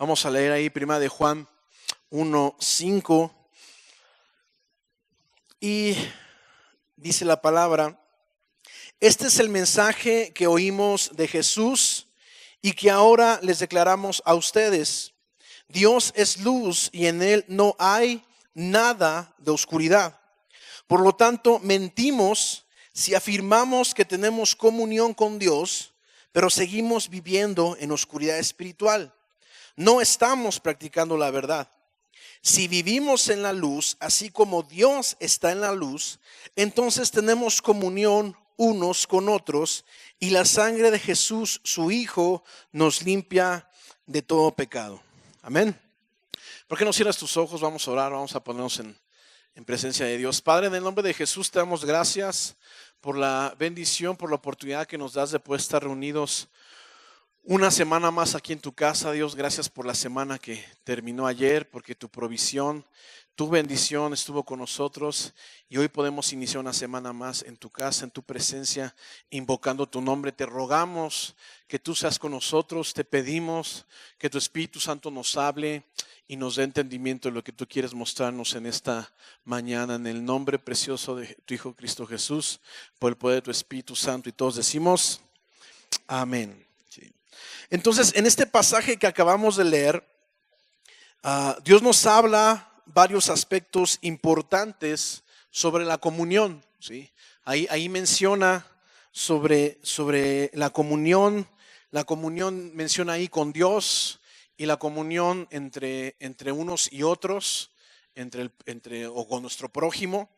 Vamos a leer ahí Primera de Juan 1:5 y dice la palabra: este es el mensaje que oímos de Jesús y que ahora les declaramos a ustedes. Dios es luz y en él no hay nada de oscuridad. Por lo tanto, mentimos si afirmamos que tenemos comunión con Dios, pero seguimos viviendo en oscuridad espiritual. No estamos practicando la verdad. Si vivimos en la luz, así como Dios está en la luz, entonces tenemos comunión unos con otros y la sangre de Jesús, su Hijo, nos limpia de todo pecado. Amén. ¿Por qué no cierras tus ojos? Vamos a orar, vamos a ponernos en presencia de Dios. Padre, en el nombre de Jesús te damos gracias por la bendición, por la oportunidad que nos das de poder estar reunidos una semana más aquí en tu casa. Dios, gracias por la semana que terminó ayer, porque tu provisión, tu bendición estuvo con nosotros y hoy podemos iniciar una semana más en tu casa, en tu presencia, invocando tu nombre. Te rogamos que tú seas con nosotros, te pedimos que tu Espíritu Santo nos hable y nos dé entendimiento de lo que tú quieres mostrarnos en esta mañana, en el nombre precioso de tu Hijo Cristo Jesús, por el poder de tu Espíritu Santo. Y todos decimos amén. Sí. Entonces, en este pasaje que acabamos de leer, Dios nos habla varios aspectos importantes sobre la comunión, ¿sí? Ahí menciona sobre la comunión. La comunión menciona ahí con Dios y la comunión entre unos y otros, o con nuestro prójimo.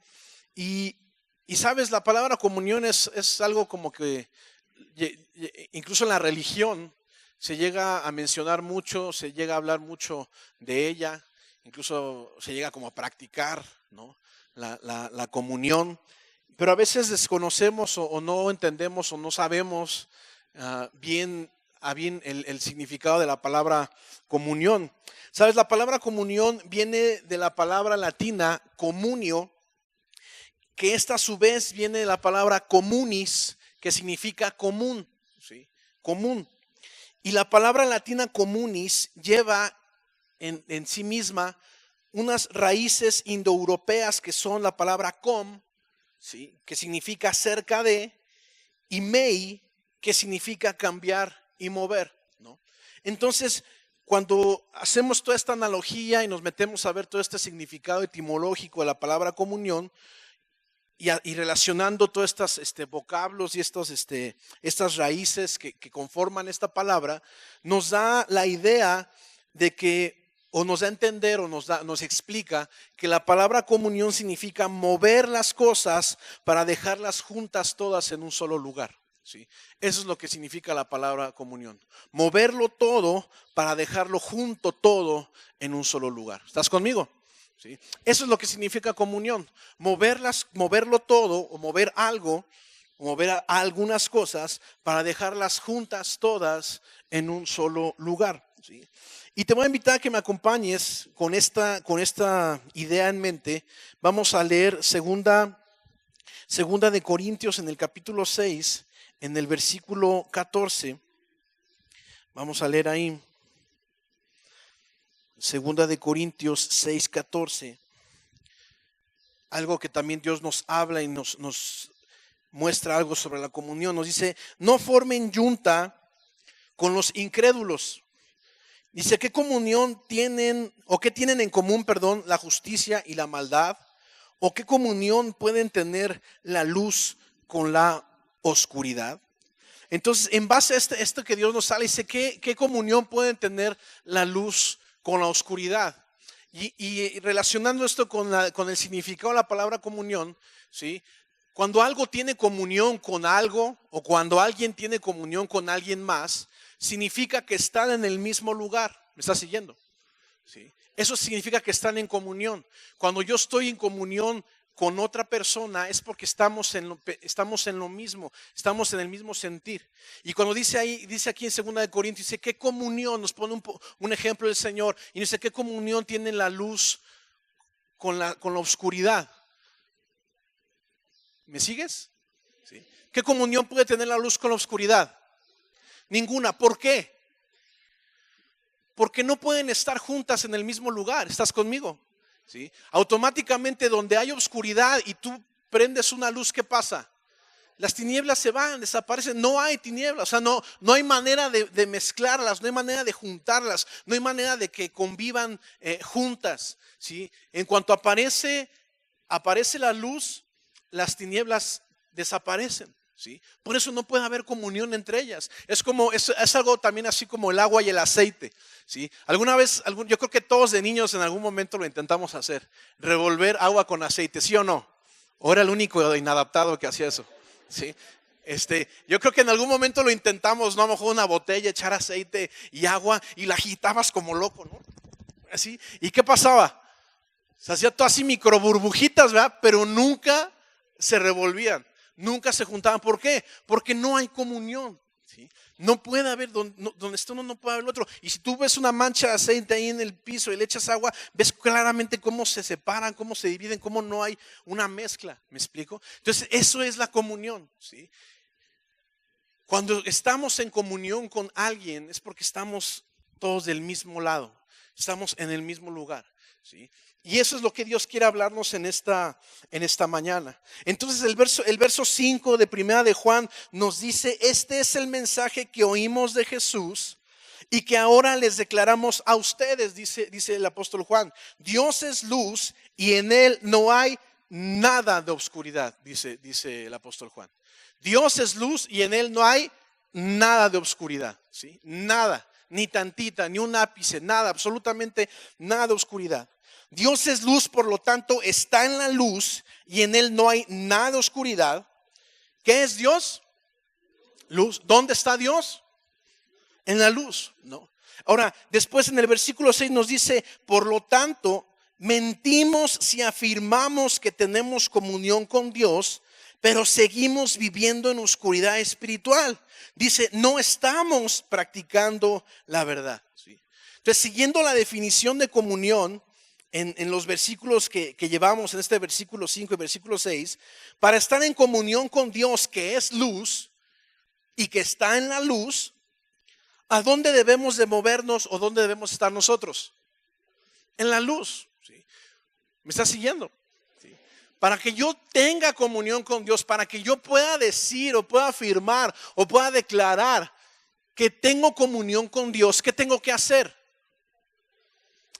Y sabes, la palabra comunión es algo como que incluso en la religión se llega a mencionar mucho, se llega a hablar mucho de ella, incluso se llega como a practicar, ¿no? la comunión, pero a veces desconocemos o no entendemos o no sabemos bien el significado de la palabra comunión. Sabes, la palabra comunión viene de la palabra latina communio, que esta a su vez viene de la palabra communis, que significa común, ¿sí? Común. Y la palabra latina communis lleva en sí misma unas raíces indoeuropeas que son la palabra com, ¿sí? Que significa cerca de, y mei, que significa cambiar y mover, ¿no? Entonces, cuando hacemos toda esta analogía y nos metemos a ver todo este significado etimológico de la palabra comunión, y relacionando todos estos vocablos y estas raíces que conforman esta palabra, nos da la idea de que, o nos da a entender, o nos explica que la palabra comunión significa mover las cosas para dejarlas juntas todas en un solo lugar, ¿sí? Eso es lo que significa la palabra comunión. Moverlo todo para dejarlo junto todo en un solo lugar. ¿Estás conmigo? ¿Sí? Eso es lo que significa comunión, moverlo todo o mover algo, o mover algunas cosas para dejarlas juntas todas en un solo lugar, ¿sí? Y te voy a invitar a que me acompañes con esta idea en mente. Vamos a leer segunda de Corintios en el capítulo 6, en el versículo 14. Vamos a leer ahí. Segunda de Corintios 6:14, algo que también Dios nos habla y nos muestra algo sobre la comunión. Nos dice: no formen yunta con los incrédulos. Dice: ¿qué comunión tienen, o qué tienen en común, la justicia y la maldad? ¿O qué comunión pueden tener la luz con la oscuridad? Entonces, en base a esto que Dios nos habla, dice: ¿qué comunión pueden tener la luz con la oscuridad? Y relacionando esto con el significado de la palabra comunión, ¿sí? Cuando algo tiene comunión con algo, o cuando alguien tiene comunión con alguien más, significa que están en el mismo lugar. ¿Me estás siguiendo? ¿Sí? Eso significa que están en comunión. Cuando yo estoy en comunión con otra persona es porque estamos en lo mismo, estamos en el mismo sentir. Y cuando dice aquí en 2 de Corintios, dice: ¿qué comunión? Nos pone un ejemplo del Señor y dice: ¿qué comunión tiene la luz con la oscuridad? ¿Me sigues? ¿Sí? ¿Qué comunión puede tener la luz con la oscuridad? Ninguna. ¿Por qué? porque no pueden estar juntas en el mismo lugar. ¿Estás conmigo? ¿Sí? Automáticamente donde hay oscuridad y tú prendes una luz, ¿qué pasa? Las tinieblas se van, desaparecen, no hay tinieblas, o sea, no hay manera de mezclarlas, no hay manera de juntarlas, no hay manera de que convivan juntas, ¿sí? En cuanto aparece la luz, las tinieblas desaparecen, ¿sí? Por eso no puede haber comunión entre ellas. Es algo también así como el agua y el aceite, ¿sí? Alguna vez, yo creo que todos de niños en algún momento lo intentamos hacer, revolver agua con aceite, ¿sí o no? ¿O era el único inadaptado que hacía eso? ¿Sí? Yo creo que en algún momento lo intentamos, ¿no? A lo mejor una botella, echar aceite y agua y la agitabas como loco, ¿no? Así. ¿Y qué pasaba? Se hacía todo así micro burbujitas, ¿verdad? Pero nunca se revolvían, nunca se juntaban. ¿Por qué? Porque no hay comunión, ¿sí? No puede haber, donde está uno no puede haber el otro. Y si tú ves una mancha de aceite ahí en el piso y le echas agua, ves claramente cómo se separan, cómo se dividen, cómo no hay una mezcla. ¿Me explico? Entonces eso es la comunión, ¿sí? Cuando estamos en comunión con alguien es porque estamos todos del mismo lado, estamos en el mismo lugar, ¿sí? Y eso es lo que Dios quiere hablarnos en esta mañana. Entonces el verso 5 de Primera de Juan nos dice: este es el mensaje que oímos de Jesús y que ahora les declaramos a ustedes, dice el apóstol Juan. Dios es luz y en él no hay nada de oscuridad, dice el apóstol Juan. Dios es luz y en él no hay nada de oscuridad, ¿sí? Nada, ni tantita, ni un ápice, nada, absolutamente nada de oscuridad. Dios es luz, por lo tanto está en la luz y en él no hay nada de oscuridad. ¿Qué es Dios? Luz. ¿Dónde está Dios? En la luz, ¿no? Ahora, después en el versículo 6 nos dice: por lo tanto, mentimos si afirmamos que tenemos comunión con Dios, pero seguimos viviendo en oscuridad espiritual. Dice, no estamos practicando la verdad, ¿sí? Entonces, siguiendo la definición de comunión en los versículos que llevamos, en este versículo 5 y versículo 6, para estar en comunión con Dios, que es luz y que está en la luz, ¿a dónde debemos de movernos o dónde debemos estar nosotros? En la luz, ¿sí? ¿Me está siguiendo? ¿Sí? Para que yo tenga comunión con Dios, para que yo pueda decir o pueda afirmar o pueda declarar que tengo comunión con Dios, ¿qué tengo que hacer?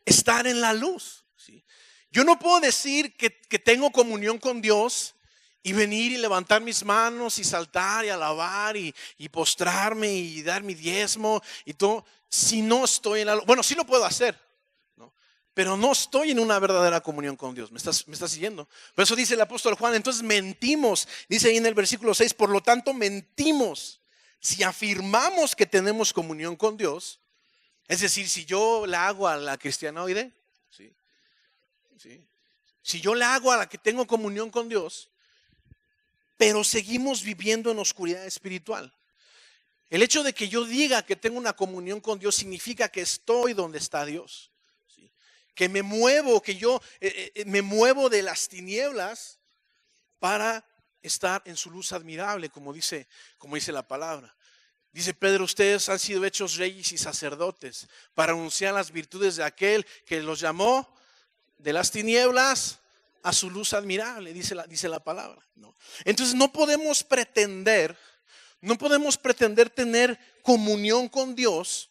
Estar en la luz, ¿sí? Yo no puedo decir que tengo comunión con Dios y venir y levantar mis manos y saltar y alabar y postrarme y dar mi diezmo y todo, si no estoy en la luz. Bueno, sí lo puedo hacer, ¿no? Pero no estoy en una verdadera comunión con Dios. ¿Me estás siguiendo? Por eso dice el apóstol Juan, entonces mentimos, dice ahí en el versículo 6, por lo tanto mentimos si afirmamos que tenemos comunión con Dios. Es decir, si yo la hago a la cristianoide, ¿sí? ¿Sí? Si yo la hago a la que tengo comunión con Dios, pero seguimos viviendo en oscuridad espiritual. El hecho de que yo diga que tengo una comunión con Dios significa que estoy donde está Dios, ¿sí? Que me muevo, que yo me muevo de las tinieblas para estar en su luz admirable, como dice la palabra. Dice Pedro, ustedes han sido hechos reyes y sacerdotes para anunciar las virtudes de aquel que los llamó de las tinieblas a su luz admirable, dice la palabra, ¿no? Entonces no podemos pretender tener comunión con Dios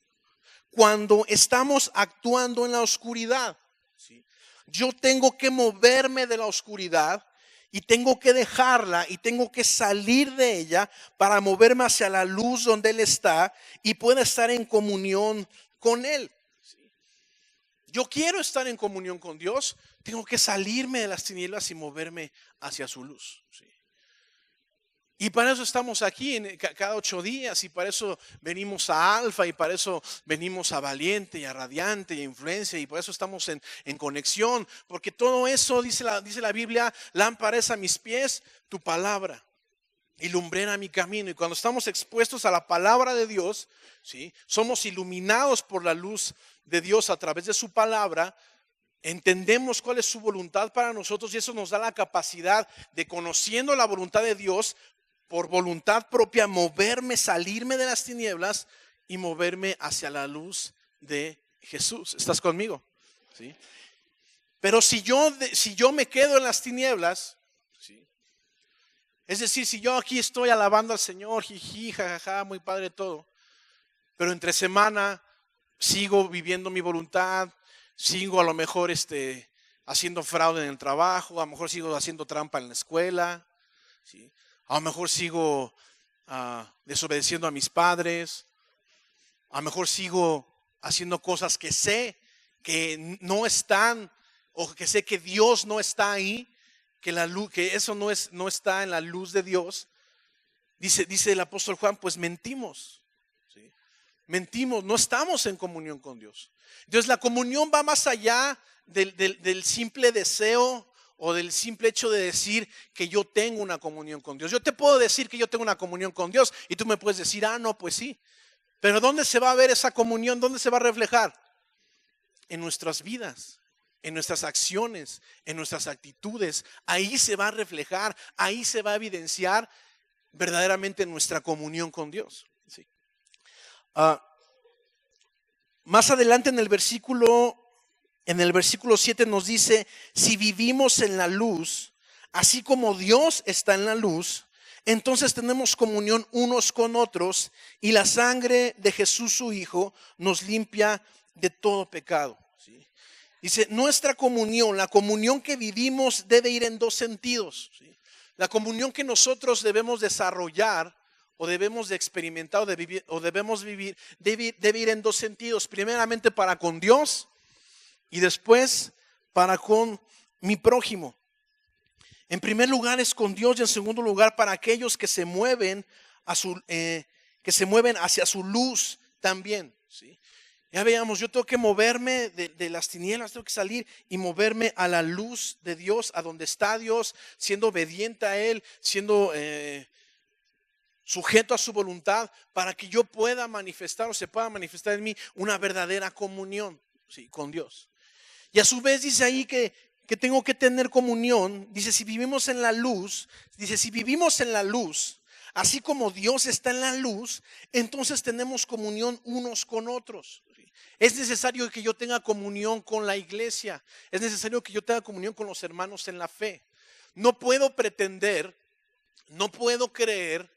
cuando estamos actuando en la oscuridad, ¿sí? Yo tengo que moverme de la oscuridad y tengo que dejarla y tengo que salir de ella para moverme hacia la luz donde Él está y pueda estar en comunión con Él. Yo quiero estar en comunión con Dios, tengo que salirme de las tinieblas y moverme hacia su luz, ¿sí? Y para eso estamos aquí cada 8 días y para eso venimos a Alfa y para eso venimos a Valiente y a Radiante y a Influencia y por eso estamos en conexión, porque todo eso dice la Biblia, lámpara es a mis pies tu palabra y lumbrera mi camino. Y cuando estamos expuestos a la palabra de Dios, ¿sí? Somos iluminados por la luz de Dios a través de su palabra. Entendemos cuál es su voluntad para nosotros y eso nos da la capacidad de, conociendo la voluntad de Dios, por voluntad propia, moverme, salirme de las tinieblas y moverme hacia la luz de Jesús. ¿Estás conmigo? ¿Sí? Pero si yo me quedo en las tinieblas, ¿sí? Es decir, si yo aquí estoy alabando al Señor, jiji, jajaja, muy padre todo, pero entre semana sigo viviendo mi voluntad, sigo a lo mejor haciendo fraude en el trabajo, a lo mejor sigo haciendo trampa en la escuela, ¿sí? A lo mejor sigo desobedeciendo a mis padres, a lo mejor sigo haciendo cosas que sé que no están, o que sé que Dios no está ahí, que la luz, que eso no está en la luz de Dios. Dice el apóstol Juan, pues mentimos, ¿sí? Mentimos, no estamos en comunión con Dios. Entonces la comunión va más allá del simple deseo o del simple hecho de decir que yo tengo una comunión con Dios. Yo te puedo decir que yo tengo una comunión con Dios y tú me puedes decir, no, pues sí. Pero ¿dónde se va a ver esa comunión? ¿Dónde se va a reflejar? En nuestras vidas, en nuestras acciones, en nuestras actitudes. Ahí se va a reflejar, ahí se va a evidenciar verdaderamente nuestra comunión con Dios. ¿Sí? Más adelante en el versículo 7 nos dice, si vivimos en la luz, así como Dios está en la luz, entonces tenemos comunión unos con otros y la sangre de Jesús su Hijo nos limpia de todo pecado. ¿Sí? Dice, nuestra comunión, la comunión que vivimos debe ir en dos sentidos. ¿Sí? La comunión que nosotros debemos desarrollar o debemos de experimentar o debemos vivir debe ir en dos sentidos. Primeramente para con Dios y después para con mi prójimo. En primer lugar es con Dios y en segundo lugar para aquellos que se mueven hacia su luz también. ¿Sí? Ya veamos, yo tengo que moverme de las tinieblas, tengo que salir y moverme a la luz de Dios, a donde está Dios, siendo obediente a Él, siendo sujeto a su voluntad, para que yo pueda manifestar o se pueda manifestar en mí una verdadera comunión, ¿sí? Con Dios. Y a su vez dice ahí que tengo que tener comunión. Dice, si vivimos en la luz, así como Dios está en la luz, entonces tenemos comunión unos con otros. Es necesario que yo tenga comunión con la iglesia. Es necesario que yo tenga comunión con los hermanos en la fe. No puedo pretender, no puedo creer,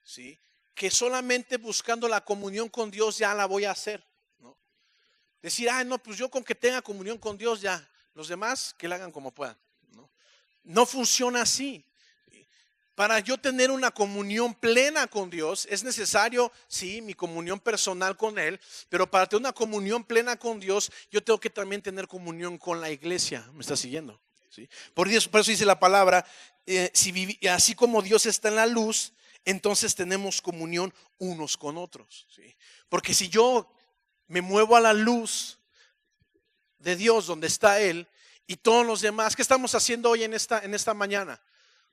¿sí?, que solamente buscando la comunión con Dios ya la voy a hacer, ¿no? Decir, no, pues yo con que tenga comunión con Dios ya, los demás que la hagan como puedan. No funciona así. Para yo tener una comunión plena con Dios es necesario, sí, mi comunión personal con Él, pero para tener una comunión plena con Dios yo tengo que también tener comunión con la iglesia. ¿Me está siguiendo? ¿Sí? Por eso dice la palabra, así como Dios está en la luz, entonces tenemos comunión unos con otros. ¿Sí? Porque si yo me muevo a la luz de Dios donde está Él y todos los demás, ¿qué estamos haciendo hoy en esta mañana?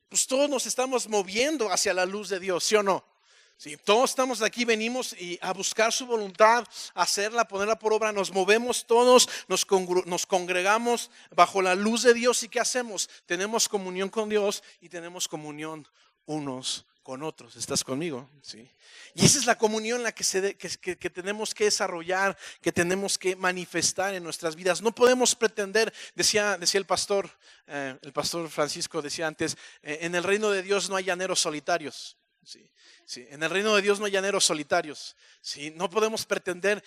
Pues todos nos estamos moviendo hacia la luz de Dios, ¿sí o no? Sí, todos estamos aquí, venimos a buscar su voluntad, hacerla, ponerla por obra. Nos movemos todos, nos congregamos bajo la luz de Dios. ¿Y qué hacemos? Tenemos comunión con Dios y tenemos comunión unos con otros. ¿Estás conmigo? Sí. Y esa es la comunión la que tenemos que desarrollar, que tenemos que manifestar en nuestras vidas. No podemos pretender, decía el pastor Francisco decía antes, en el reino de Dios no hay llaneros solitarios. Sí, sí. En el reino de Dios no hay llaneros solitarios. Sí. No podemos pretender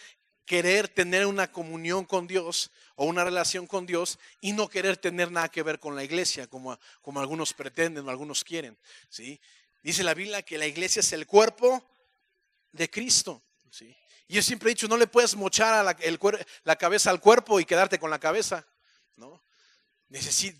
querer tener una comunión con Dios o una relación con Dios y no querer tener nada que ver con la iglesia, como algunos pretenden o algunos quieren. ¿Sí? Dice la Biblia que la iglesia es el cuerpo de Cristo. ¿Sí? Y yo siempre he dicho, no le puedes mochar a la cabeza al cuerpo y quedarte con la cabeza, ¿no?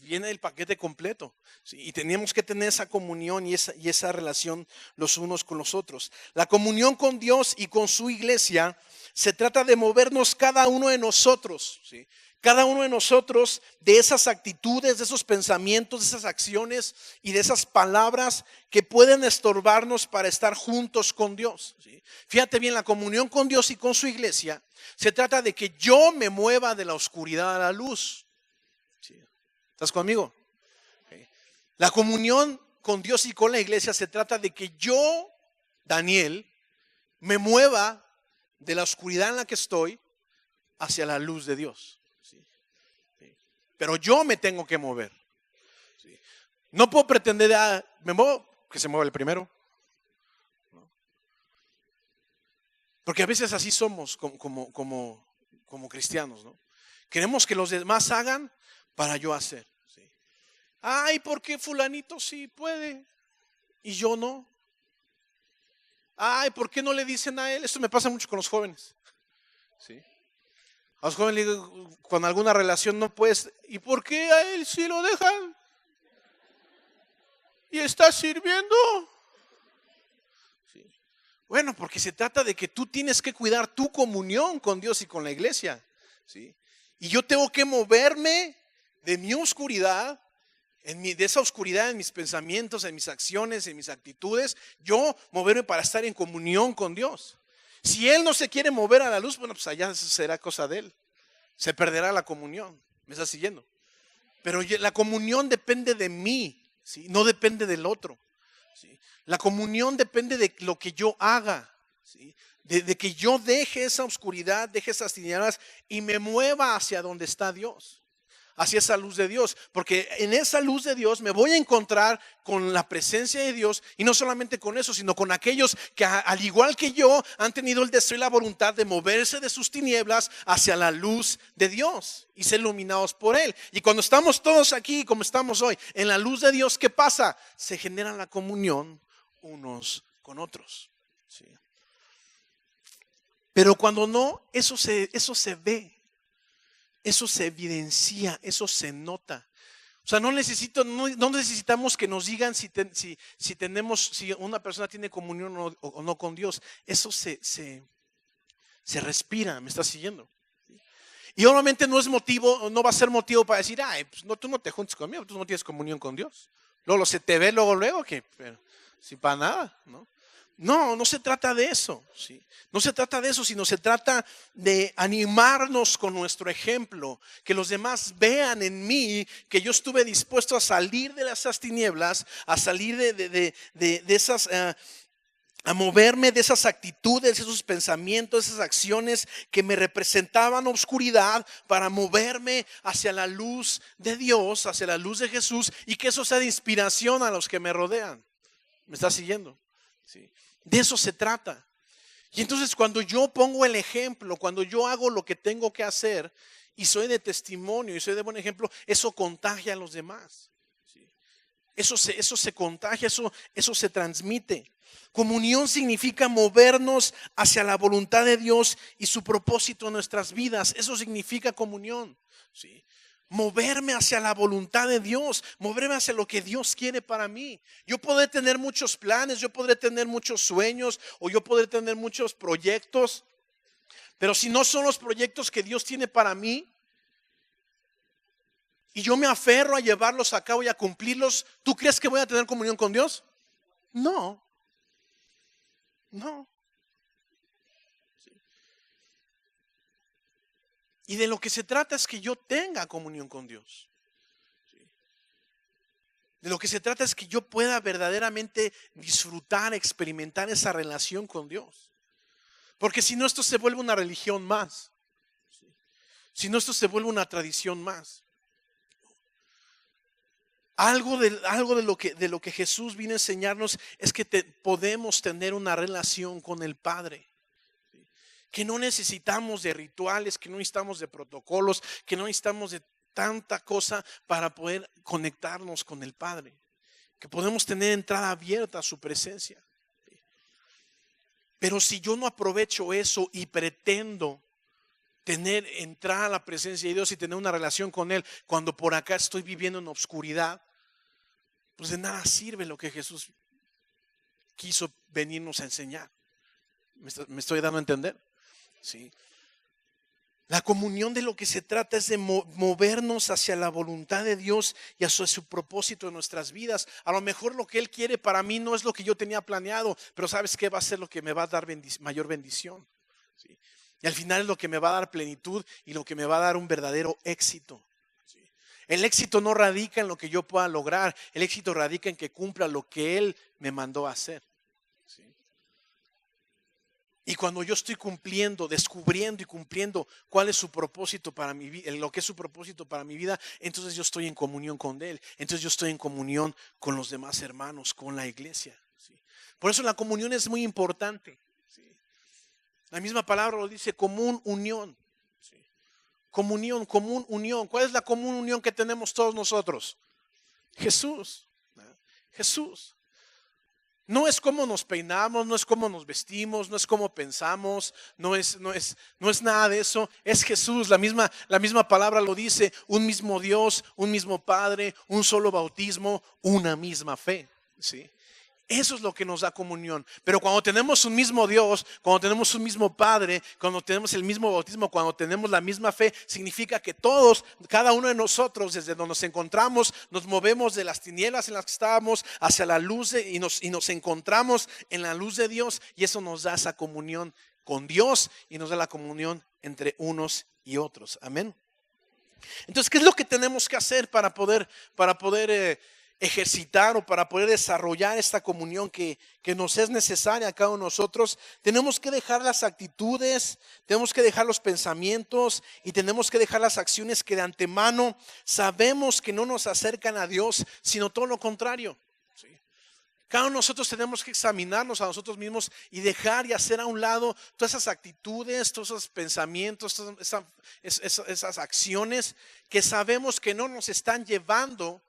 Viene el paquete completo, ¿sí? Y tenemos que tener esa comunión y esa relación los unos con los otros. La comunión con Dios y con su iglesia se trata de movernos cada uno de nosotros, ¿sí? Cada uno de nosotros de esas actitudes, de esos pensamientos, de esas acciones y de esas palabras que pueden estorbarnos para estar juntos con Dios, ¿sí? Fíjate bien, la comunión con Dios y con su iglesia se trata de que yo me mueva de la oscuridad a la luz. ¿Estás conmigo? Okay. La comunión con Dios y con la iglesia se trata de que yo, Daniel, me mueva de la oscuridad en la que estoy hacia la luz de Dios. ¿Sí? Sí. Pero yo me tengo que mover. ¿Sí? No puedo pretender, me muevo, que se mueva el primero. ¿No? Porque a veces así somos como cristianos, ¿no? Queremos que los demás hagan para yo hacer. ¿Sí? Ay, ¿por qué fulanito sí puede y yo no? Ay, ¿por qué no le dicen a él? Esto me pasa mucho con los jóvenes. ¿Sí? A los jóvenes le digo, con alguna relación no puedes. ¿Y por qué a él sí lo dejan? ¿Y está sirviendo? ¿Sí? Bueno, porque se trata de que tú tienes que cuidar tu comunión con Dios y con la iglesia. ¿Sí? Y yo tengo que moverme de mi oscuridad, de esa oscuridad en mis pensamientos, en mis acciones, en mis actitudes, yo moverme para estar en comunión con Dios. Si Él no se quiere mover a la luz, bueno, pues allá será cosa de Él. Se perderá la comunión. ¿Me estás siguiendo? Pero la comunión depende de mí, ¿sí? No depende del otro. ¿Sí? La comunión depende de lo que yo haga, ¿sí? De que yo deje esa oscuridad, deje esas tinieblas y me mueva hacia donde está Dios. Hacia esa luz de Dios, porque en esa luz de Dios me voy a encontrar con la presencia de Dios, y no solamente con eso, sino con aquellos que al igual que yo han tenido el deseo y la voluntad de moverse de sus tinieblas hacia la luz de Dios y ser iluminados por Él. Y cuando estamos todos aquí, como estamos hoy, en la luz de Dios, ¿qué pasa? Se genera la comunión unos con otros. ¿Sí? Pero cuando no, eso se ve. Eso se evidencia, eso se nota. O sea, no necesitamos que nos digan si una persona tiene comunión o no con Dios. Eso se respira, ¿me estás siguiendo? Y obviamente no va a ser motivo para decir, ay, pues no, tú no te juntes conmigo, tú no tienes comunión con Dios. Luego se te ve luego que, pero si para nada, ¿no? No se trata de eso, ¿sí? No se trata de eso, sino se trata de animarnos con nuestro ejemplo, que los demás vean en mí que yo estuve dispuesto a salir de esas tinieblas, a salir de esas, a moverme de esas actitudes, esos pensamientos, esas acciones que me representaban oscuridad, para moverme hacia la luz de Dios, hacia la luz de Jesús, y que eso sea de inspiración a los que me rodean. ¿Me estás siguiendo? Sí. De eso se trata. Y entonces cuando yo pongo el ejemplo, cuando yo hago lo que tengo que hacer y soy de testimonio y soy de buen ejemplo, eso contagia a los demás. ¿Sí? Eso se contagia, eso se transmite. Comunión significa movernos hacia la voluntad de Dios y su propósito en nuestras vidas. Eso significa comunión. ¿Sí? Moverme hacia la voluntad de Dios, moverme hacia lo que Dios quiere para mí. Yo podré tener muchos planes, yo podré tener muchos sueños, o yo podré tener muchos proyectos, pero si no son los proyectos que Dios tiene para mí, y yo me aferro a llevarlos a cabo y a cumplirlos, ¿tú crees que voy a tener comunión con Dios? No. Y de lo que se trata es que yo tenga comunión con Dios. De lo que se trata es que yo pueda verdaderamente disfrutar, experimentar esa relación con Dios. Porque si no, esto se vuelve una religión más. Si no, esto se vuelve una tradición más. Algo de lo que Jesús vino a enseñarnos es que podemos tener una relación con el Padre. Que no necesitamos de rituales, que no necesitamos de protocolos, que no necesitamos de tanta cosa para poder conectarnos con el Padre. Que podemos tener entrada abierta a su presencia. Pero si yo no aprovecho eso y pretendo entrar a la presencia de Dios y tener una relación con Él, cuando por acá estoy viviendo en obscuridad, pues de nada sirve lo que Jesús quiso venirnos a enseñar. ¿Me estoy dando a entender? Sí. La comunión de lo que se trata es de movernos hacia la voluntad de Dios y hacia su propósito en nuestras vidas. A lo mejor lo que Él quiere para mí no es lo que yo tenía planeado, pero ¿sabes qué? Va a ser lo que me va a dar mayor bendición. ¿Sí? Y al final es lo que me va a dar plenitud y lo que me va a dar un verdadero éxito. ¿Sí? El éxito no radica en lo que yo pueda lograr, el éxito radica en que cumpla lo que Él me mandó a hacer. ¿Sí? Y cuando yo estoy cumpliendo, descubriendo y cumpliendo cuál es su propósito para mi vida, lo que es su propósito para mi vida, entonces yo estoy en comunión con Él. Entonces yo estoy en comunión con los demás hermanos, con la iglesia. ¿Sí? Por eso la comunión es muy importante. ¿Sí? La misma palabra lo dice, común unión. ¿Sí? Comunión, común unión. ¿Cuál es la común unión que tenemos todos nosotros? Jesús. Jesús. No es cómo nos peinamos, no es cómo nos vestimos, no es cómo pensamos, no es nada de eso. Es Jesús, la misma palabra lo dice, un mismo Dios, un mismo Padre, un solo bautismo, una misma fe. ¿Sí? Eso es lo que nos da comunión. Pero cuando tenemos un mismo Dios, cuando tenemos un mismo Padre, cuando tenemos el mismo bautismo, cuando tenemos la misma fe, significa que todos, cada uno de nosotros, desde donde nos encontramos, nos movemos de las tinieblas en las que estábamos hacia la luz y nos encontramos en la luz de Dios, y eso nos da esa comunión con Dios y nos da la comunión entre unos y otros. Amén. Entonces, ¿qué es lo que tenemos que hacer para poder ejercitar o para poder desarrollar esta comunión que nos es necesaria a cada uno de nosotros? Tenemos que dejar las actitudes, tenemos que dejar los pensamientos y tenemos que dejar las acciones que de antemano sabemos que no nos acercan a Dios, sino todo lo contrario. ¿Sí? Cada uno de nosotros tenemos que examinarnos a nosotros mismos y dejar y hacer a un lado todas esas actitudes, todos esos pensamientos, esas acciones que sabemos que no nos están llevando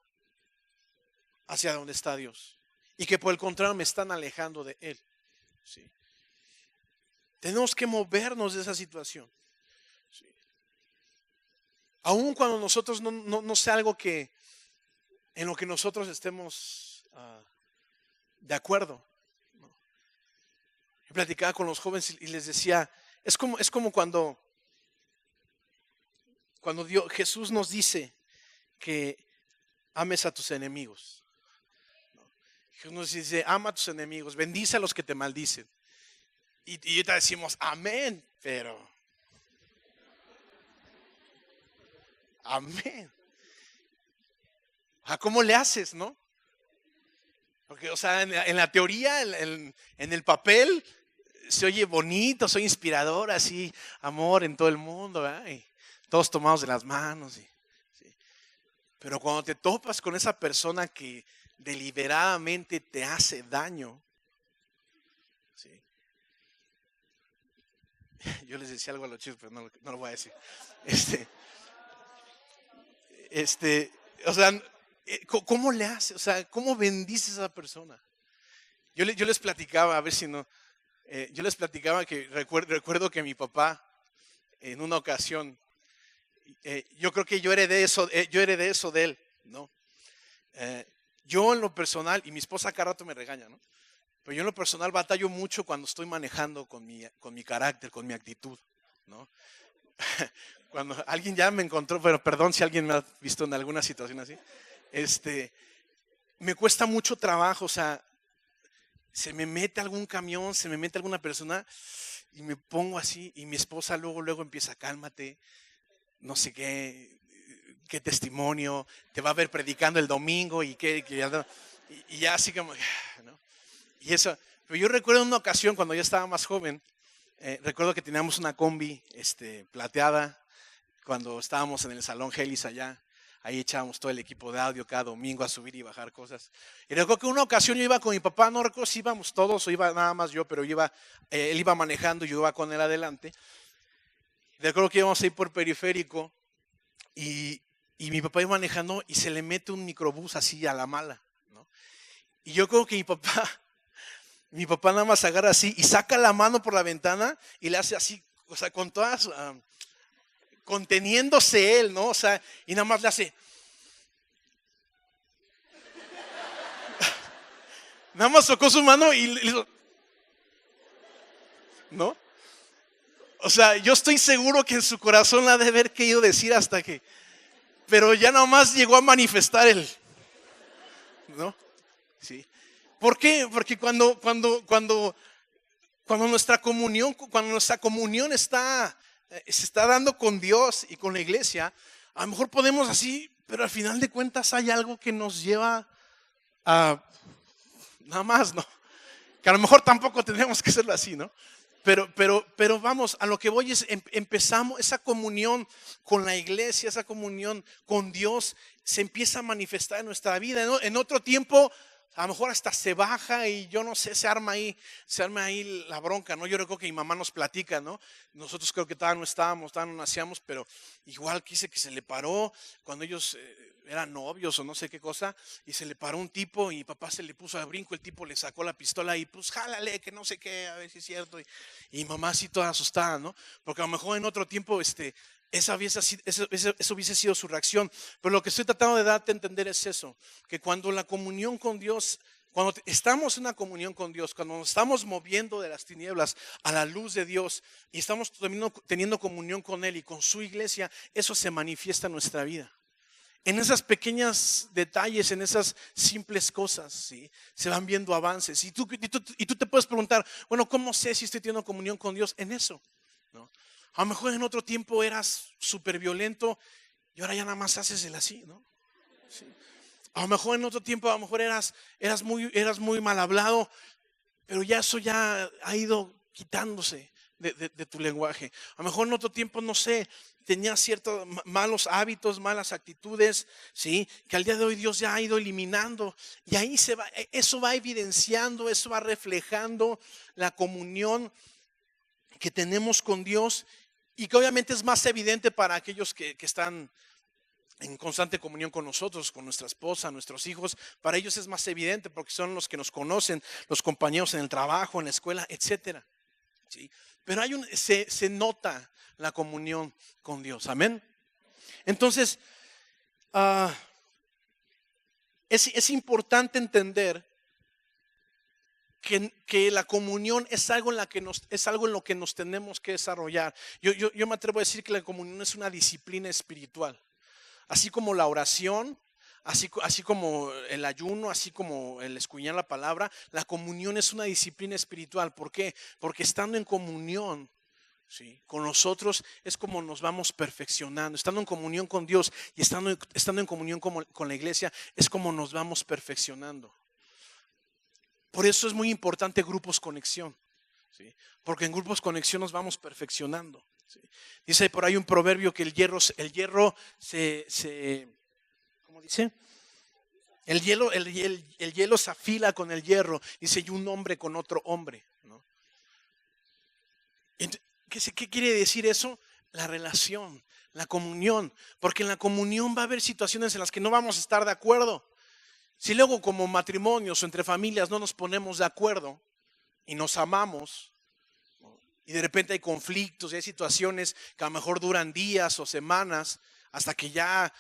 hacia donde está Dios y que por el contrario me están alejando de Él. ¿Sí? Tenemos que movernos de esa situación. ¿Sí? Aun cuando nosotros no sea algo que en lo que nosotros estemos de acuerdo. ¿No? Yo platicaba con los jóvenes y les decía, es como cuando Jesús nos dice que ames a tus enemigos. Jesús nos dice, ama a tus enemigos, bendice a los que te maldicen. Y ahorita decimos, amén, pero amén. ¿Cómo le haces, no? Porque, o sea, en la teoría, en el papel, se oye bonito, soy inspirador, así, amor en todo el mundo, ¿verdad? Y todos tomados de las manos. ¿Sí? Pero cuando te topas con esa persona que deliberadamente te hace daño, ¿sí? Yo les decía algo a los chicos, pero no lo voy a decir. O sea, ¿cómo le hace? O sea, ¿cómo bendices a esa persona? Yo les platicaba, a ver si no, yo les platicaba que recuerdo que mi papá, en una ocasión, yo creo que yo heredé eso de él, ¿no? Yo en lo personal, y mi esposa cada rato me regaña, ¿no? Pero yo en lo personal batallo mucho cuando estoy manejando con mi carácter, con mi actitud, ¿no? Cuando alguien ya me encontró, pero perdón si alguien me ha visto en alguna situación así, me cuesta mucho trabajo, o sea, se me mete algún camión, se me mete alguna persona y me pongo así y mi esposa luego empieza, cálmate, no sé qué testimonio, te va a ver predicando el domingo y ya así como, ¿no? Y eso, pero yo recuerdo una ocasión cuando yo estaba más joven, recuerdo que teníamos una combi plateada cuando estábamos en el Salón Gelis allá. Ahí echábamos todo el equipo de audio cada domingo a subir y bajar cosas. Y recuerdo que una ocasión yo iba con mi papá, no recuerdo si íbamos todos o iba nada más yo, pero él iba manejando y yo iba con él adelante. Recuerdo que íbamos a ir por periférico y mi papá iba manejando y se le mete un microbús así a la mala, ¿no? Y yo creo que mi papá nada más agarra así y saca la mano por la ventana y le hace así, o sea, con todas, conteniéndose él, ¿no? O sea, y nada más le hace. Nada más tocó su mano y le hizo, ¿no? O sea, yo estoy seguro que en su corazón la ha de haber querido decir hasta que, pero ya nada más llegó a manifestar él, ¿no? Sí. ¿Por qué? Porque cuando nuestra comunión se está dando con Dios y con la iglesia, a lo mejor podemos así, pero al final de cuentas hay algo que nos lleva a nada más, ¿no? Que a lo mejor tampoco tenemos que hacerlo así, ¿no? Pero vamos, a lo que voy es, empezamos esa comunión con la iglesia, esa comunión con Dios, se empieza a manifestar en nuestra vida, ¿no? En otro tiempo, a lo mejor hasta se baja y yo no sé, se arma ahí la bronca, ¿no? Yo recuerdo que mi mamá nos platica, ¿no? Nosotros creo que todavía no nacíamos, pero igual quise que se le paró cuando ellos eran novios o no sé qué cosa, y se le paró un tipo y papá se le puso a brinco, el tipo le sacó la pistola y pues jálale, que no sé qué, a ver si es cierto. Y mamá así toda asustada, ¿no? Porque a lo mejor en otro tiempo eso hubiese sido su reacción. Pero lo que estoy tratando de darte a entender es eso, que cuando la comunión con Dios, cuando estamos en una comunión con Dios, cuando nos estamos moviendo de las tinieblas a la luz de Dios y estamos teniendo comunión con Él y con su iglesia, eso se manifiesta en nuestra vida. En esas pequeñas detalles, en esas simples cosas, ¿sí? Se van viendo avances. Y tú te puedes preguntar, bueno, ¿cómo sé si estoy teniendo comunión con Dios? En eso, ¿no? A lo mejor en otro tiempo eras súper violento y ahora ya nada más haces el así, ¿no? Sí. A lo mejor en otro tiempo, a lo mejor eras muy mal hablado, pero ya eso ya ha ido quitándose de tu lenguaje. A lo mejor en otro tiempo, no sé, tenías ciertos malos hábitos, malas actitudes, ¿sí? Que al día de hoy Dios ya ha ido eliminando. Y ahí eso va evidenciando, eso va reflejando la comunión que tenemos con Dios y que obviamente es más evidente para aquellos que están en constante comunión con nosotros, con nuestra esposa, nuestros hijos. Para ellos es más evidente porque son los que nos conocen, los compañeros en el trabajo, en la escuela, etcétera. ¿Sí? Pero se nota la comunión con Dios. Amén. Entonces, es importante entender que la comunión es algo en lo que nos tenemos que desarrollar. Yo me atrevo a decir que la comunión es una disciplina espiritual. Así como la oración, así como el ayuno, así como el escudriñar la palabra, la comunión es una disciplina espiritual. ¿Por qué? Porque estando en comunión, ¿sí?, con nosotros es como nos vamos perfeccionando. Estando en comunión con Dios y estando en comunión con la iglesia es como nos vamos perfeccionando. Por eso es muy importante grupos conexión, ¿sí? Porque en grupos conexión nos vamos perfeccionando, ¿sí? Dice por ahí un proverbio que el hierro ¿cómo dice? El hielo se afila con el hierro, dice, y un hombre con otro hombre, ¿no? ¿Qué quiere decir eso? La relación, la comunión, porque en la comunión va a haber situaciones en las que no vamos a estar de acuerdo. Si luego como matrimonios o entre familias no nos ponemos de acuerdo y nos amamos, ¿no?, y de repente hay conflictos y hay situaciones que a lo mejor duran días o semanas hasta que ya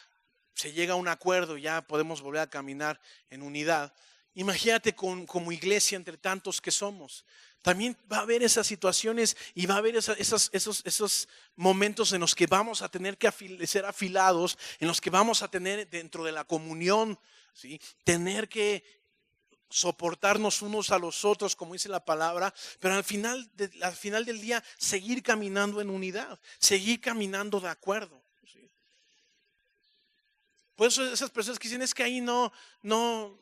se llega a un acuerdo y ya podemos volver a caminar en unidad. Imagínate como iglesia entre tantos que somos. También va a haber esas situaciones y va a haber esos momentos en los que vamos a tener que ser afilados, en los que vamos a tener dentro de la comunión, ¿sí?, tener que soportarnos unos a los otros, como dice la palabra, pero al final del día seguir caminando en unidad, seguir caminando de acuerdo, ¿sí? Por eso esas personas que dicen es que ahí no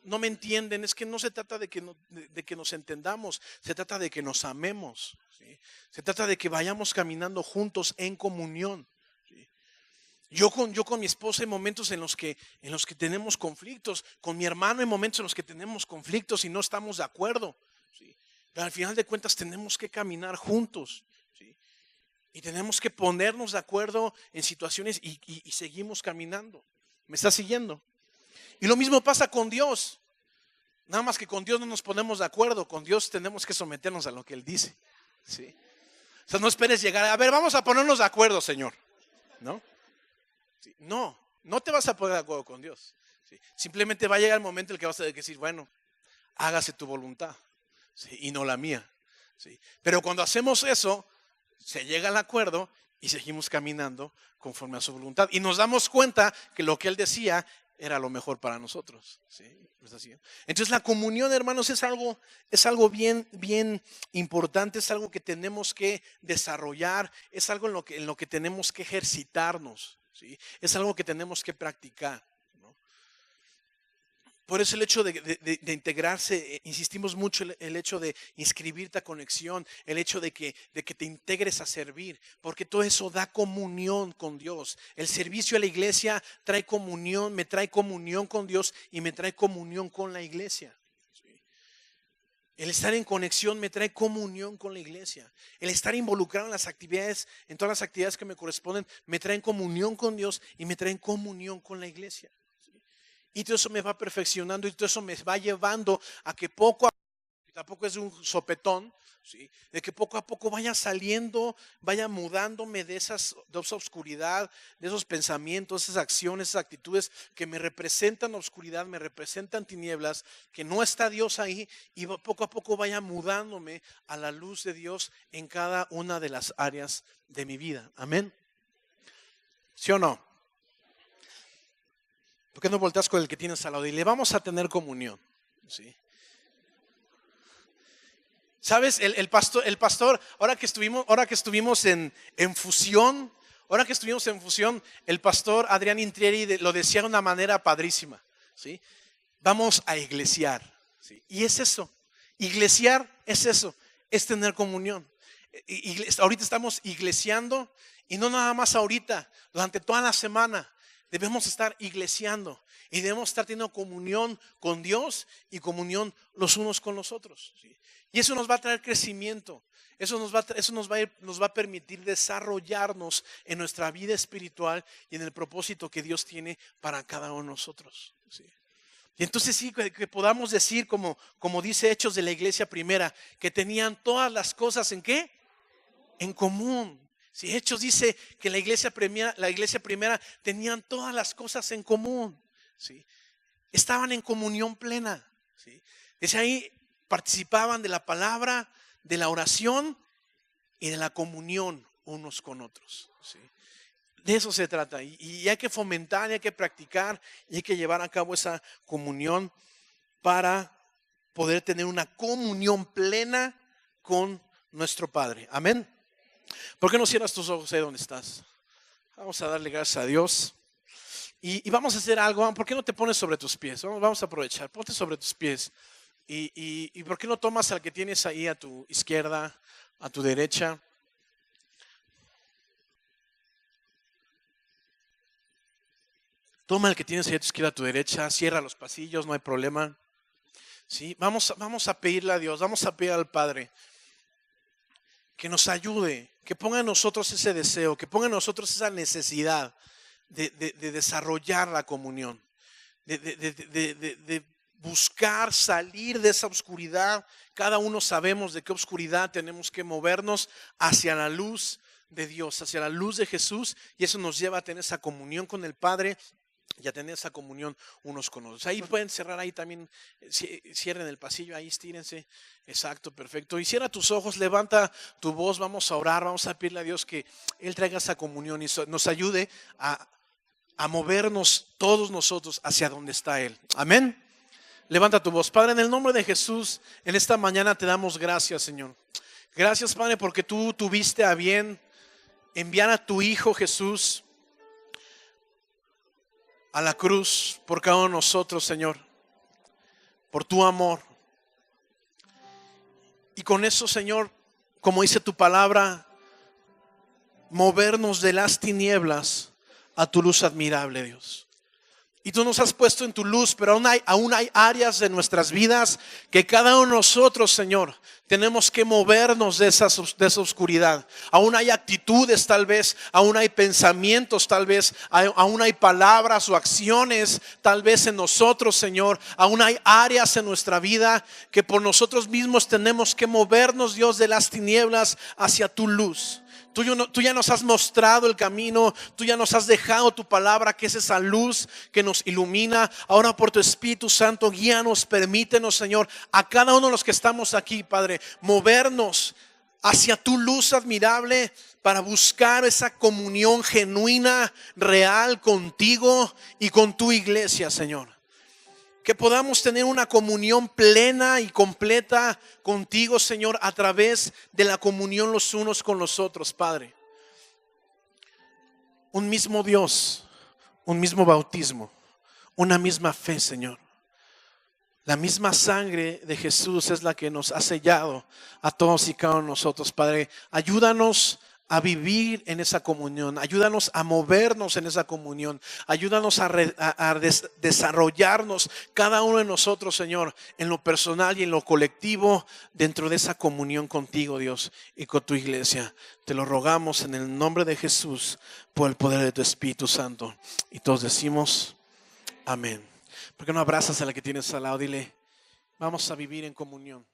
me entienden, es que no se trata de que nos entendamos, se trata de que nos amemos, ¿sí? Se trata de que vayamos caminando juntos en comunión, ¿sí? Yo con mi esposa hay momentos en los que tenemos conflictos, con mi hermano hay momentos en los que tenemos conflictos y no estamos de acuerdo, ¿sí? Pero al final de cuentas tenemos que caminar juntos, ¿sí? Y tenemos que ponernos de acuerdo en situaciones y seguimos caminando. ¿Me está siguiendo? Y lo mismo pasa con Dios. Nada más que con Dios no nos ponemos de acuerdo. Con Dios tenemos que someternos a lo que Él dice, ¿sí? O sea, no esperes llegar a ver, vamos a ponernos de acuerdo, Señor, ¿no? ¿Sí? No te vas a poner de acuerdo con Dios, ¿sí? Simplemente va a llegar el momento en el que vas a decir, bueno, hágase tu voluntad, ¿sí?, y no la mía, ¿sí? Pero cuando hacemos eso, se llega al acuerdo y seguimos caminando conforme a su voluntad. Y nos damos cuenta que lo que Él decía era lo mejor para nosotros, ¿sí? Entonces la comunión, hermanos, es algo bien importante, es algo que tenemos que desarrollar, es algo en lo que tenemos que ejercitarnos, ¿sí? Es algo que tenemos que practicar, ¿no? Por eso el hecho de integrarse, insistimos mucho el hecho de inscribirte a conexión, el hecho de que te integres a servir, porque todo eso da comunión con Dios. El servicio a la iglesia trae comunión, me trae comunión con Dios y me trae comunión con la iglesia. El estar en conexión me trae comunión con la iglesia. El estar involucrado en las actividades, en todas las actividades que me corresponden, me traen comunión con Dios y me traen comunión con la iglesia. Y todo eso me va perfeccionando y todo eso me va llevando a que poco a poco, tampoco es un sopetón, ¿sí? De que poco a poco vaya saliendo, vaya mudándome de esa oscuridad, de esos pensamientos, esas acciones, esas actitudes que me representan oscuridad, me representan tinieblas, que no está Dios ahí, y poco a poco vaya mudándome a la luz de Dios en cada una de las áreas de mi vida. Amén. ¿Sí o no? ¿Por qué no volteas con el que tienes al lado y le vamos a tener comunión? ¿Sí? ¿Sabes? El pastor, ahora que estuvimos en fusión, el pastor Adrián Intrieri lo decía de una manera padrísima. ¿Sí? Vamos a iglesiar. ¿Sí? Y es eso. Iglesiar es eso, es tener comunión. Ahorita estamos iglesiando y no nada más ahorita, durante toda la semana. Debemos estar iglesiando y debemos estar teniendo comunión con Dios y comunión los unos con los otros. ¿Sí? Y eso nos va a traer crecimiento. Eso nos va a permitir desarrollarnos en nuestra vida espiritual y en el propósito que Dios tiene para cada uno de nosotros. ¿Sí? Y entonces sí, que podamos decir como dice Hechos de la iglesia primera, que tenían todas las cosas ¿en qué? En común. Si Hechos dice que la iglesia primera tenían todas las cosas en común, ¿sí? Estaban en comunión plena, ¿sí? Desde ahí participaban de la palabra, de la oración y de la comunión unos con otros, ¿sí? De eso se trata y hay que fomentar, y hay que practicar y hay que llevar a cabo esa comunión para poder tener una comunión plena con nuestro Padre. Amén. ¿Por qué no cierras tus ojos ahí donde estás? Vamos a darle gracias a Dios. Y vamos a hacer algo. ¿Por qué no te pones sobre tus pies? Vamos a aprovechar. Ponte sobre tus pies. ¿Y por qué no tomas al que tienes ahí a tu izquierda, a tu derecha? Toma al que tienes ahí a tu izquierda, a tu derecha. Cierra los pasillos, no hay problema. ¿Sí? Vamos a pedirle a Dios, vamos a pedir al Padre que nos ayude, que ponga en nosotros ese deseo, que ponga en nosotros esa necesidad de desarrollar la comunión, de buscar salir de esa oscuridad. Cada uno sabemos de qué oscuridad tenemos que movernos hacia la luz de Dios, hacia la luz de Jesús, y eso nos lleva a tener esa comunión con el Padre y a tener esa comunión unos con otros. Ahí pueden cerrar, ahí también cierren el pasillo, ahí estírense. Exacto, perfecto. Y cierra tus ojos, levanta tu voz, vamos a orar, vamos a pedirle a Dios que Él traiga esa comunión y nos ayude a movernos todos nosotros hacia donde está Él. Amén. Levanta tu voz. Padre, en el nombre de Jesús, en esta mañana te damos gracias, Señor. Gracias, Padre, porque tú tuviste a bien enviar a tu Hijo Jesús a la cruz por cada uno de nosotros, Señor, por tu amor. Y con eso, Señor, como dice tu palabra, movernos de las tinieblas a tu luz admirable, Dios. Y tú nos has puesto en tu luz, pero aún hay áreas de nuestras vidas que cada uno de nosotros, Señor, tenemos que movernos de esa oscuridad. Aún hay actitudes tal vez, aún hay pensamientos tal vez, aún hay palabras o acciones tal vez en nosotros, Señor. Aún hay áreas en nuestra vida que por nosotros mismos tenemos que movernos, Dios, de las tinieblas hacia tu luz. Tú ya nos has mostrado el camino, tú ya nos has dejado tu palabra, que es esa luz que nos ilumina. Ahora por tu Espíritu Santo, guíanos, permítenos, Señor, a cada uno de los que estamos aquí, Padre, movernos hacia tu luz admirable para buscar esa comunión genuina, real contigo y con tu iglesia, Señor. Que podamos tener una comunión plena y completa contigo, Señor, a través de la comunión los unos con los otros, Padre. Un mismo Dios, un mismo bautismo, una misma fe, Señor. La misma sangre de Jesús es la que nos ha sellado a todos y cada uno de nosotros, Padre. Ayúdanos a vivir en esa comunión, ayúdanos a movernos en esa comunión, ayúdanos a desarrollarnos cada uno de nosotros, Señor, en lo personal y en lo colectivo, dentro de esa comunión contigo, Dios, y con tu iglesia. Te lo rogamos en el nombre de Jesús, por el poder de tu Espíritu Santo. Y todos decimos amén. ¿Por qué no abrazas a la que tienes al lado? Dile, vamos a vivir en comunión.